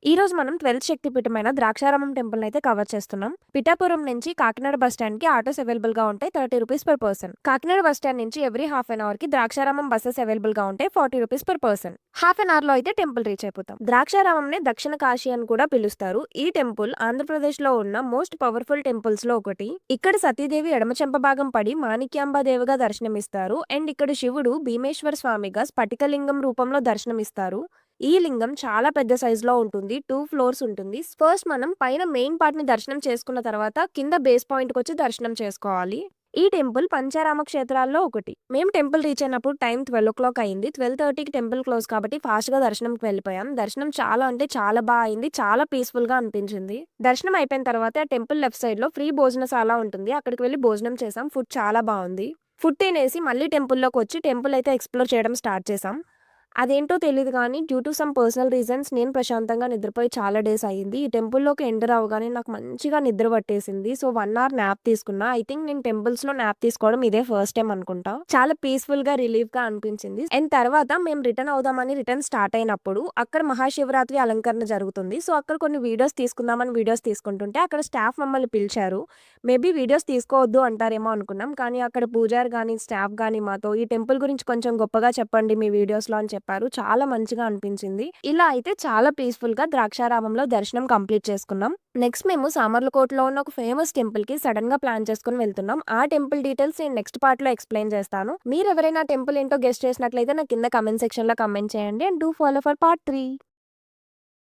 ఈ రోజు మనం 12th శక్తిపీఠమైన ద్రాక్షారామం టెంపుల్ అయితే కవర్ చేస్తున్నాం. పిఠాపురం నుంచి కాకినాడ బస్ స్టాండ్ కి ఆటోస్ అవైలబుల్ గా ఉంటాయి. 30 rupees per person. Kakinada bus stand నుంచి ఎవ్రీ హాఫ్ అన్ అవర్ కి ద్రాక్షారామం బస్సెస్ అవైలబుల్ గా ఉంటాయి. 40 rupees per person. Half an hour లో అయితే టెంపుల్ రీచ్ అయిపోతాం. ద్రాక్షారామం ని దక్షిణ కాశీ అని కూడా పిలుస్తారు. ఈ టెంపుల్ ఆంధ్రప్రదేశ్ లో ఉన్న మోస్ట్ పవర్ఫుల్ టెంపుల్స్ లో ఒకటి. ఇక్కడ సతీదేవి ఎడమ చెంప భాగం పడి మాణిక్యాంబాదేవిగా దర్శనమిస్తారు. అండ్ ఇక్కడ శివుడు భీమేశ్వర స్వామిగా స్ఫటికలింగం రూపంలో దర్శనమిస్తారు. ఈ లింగం చాలా పెద్ద సైజులో ఉంటుంది. 2 ఫ్లోర్స్ ఉంటుంది. ఫస్ట్ మనం పైన మెయిన్ పార్ట్ ని దర్శనం చేసుకున్న తర్వాత కింద బేస్ పాయింట్ కి వచ్చి దర్శనం చేసుకోవాలి. ఈ టెంపుల్ పంచారామ క్షేత్రాల్లో ఒకటి. మేము టెంపుల్ రీచ్ అయినప్పుడు టైం 12 o'clock అయింది. 12:30కి టెంపుల్ క్లోజ్ కాబట్టి ఫాస్ట్ గా దర్శనంకి వెళ్ళిపోయాం. దర్శనం చాలా అంటే చాలా బాగా అయింది. చాలా పీస్ఫుల్ గా అనిపించింది. దర్శనం అయిపోయిన తర్వాత టెంపుల్ లెఫ్ట్ సైడ్ లో ఫ్రీ భోజనశాల ఉంటుంది. అక్కడికి వెళ్ళి భోజనం చేసాం. ఫుడ్ చాలా బాగుంది. ఫుడ్ తినేసి మళ్ళీ టెంపుల్లోకి వచ్చి టెంపుల్ అయితే ఎక్స్ప్లోర్ చేయడం స్టార్ట్ చేసాం. అదేంటో తెలీదు కానీ due to some personal reasons నేను ప్రశాంతంగా నిద్రపోయి చాలా డేస్ అయ్యింది. ఈ టెంపుల్లోకి ఎంటర్ అవ్వగానే నాకు మంచిగా నిద్ర పట్టేసింది. సో 1 hour న్యాప్ తీసుకున్నా. ఐ థింక్ నేను టెంపుల్స్ లో న్యాప్ తీసుకోవడం ఇదే ఫస్ట్ టైం అనుకుంటా. చాలా పీస్ఫుల్ గా రిలీఫ్ గా అనిపించింది. అండ్ తర్వాత మేము రిటర్న్ అవుదామని రిటర్న్ స్టార్ట్ అయినప్పుడు అక్కడ మహాశివరాత్రి అలంకరణ జరుగుతుంది. సో అక్కడ కొన్ని వీడియోస్ తీసుకుందామని వీడియోస్ తీసుకుంటుంటే అక్కడ స్టాఫ్ మమ్మల్ని పిలిచారు. మేబీ వీడియోస్ తీసుకోవద్దు అంటారేమో అనుకున్నాం. కానీ అక్కడ పూజారి కానీ స్టాఫ్ కానీ మాతో ఈ టెంపుల్ గురించి కొంచెం గొప్పగా చెప్పండి మీ వీడియోస్ లో అని చెప్పారు. చాలా మంచిగా అనిపించింది. ఇలా అయితే చాలా పీస్ఫుల్ గా ద్రాక్షారామంలో దర్శనం కంప్లీట్ చేసుకున్నాం. నెక్స్ట్ మేము సామర్లకోటలో ఉన్న ఒక ఫేమస్ టెంపుల్ కి సడన్ గా ప్లాన్ చేసుకుని వెళ్తున్నాం. ఆ టెంపుల్ డీటెయిల్స్ నేను నెక్స్ట్ పార్ట్ లో ఎక్స్ప్లెయిన్ చేస్తాను. మీరు ఎవరైనా టెంపుల్ ఏంటో గెస్ట్ చేసినట్లయితే నా కింద కమెంట్ సెక్షన్ లో కమెంట్ చేయండి. And do follow for part 3.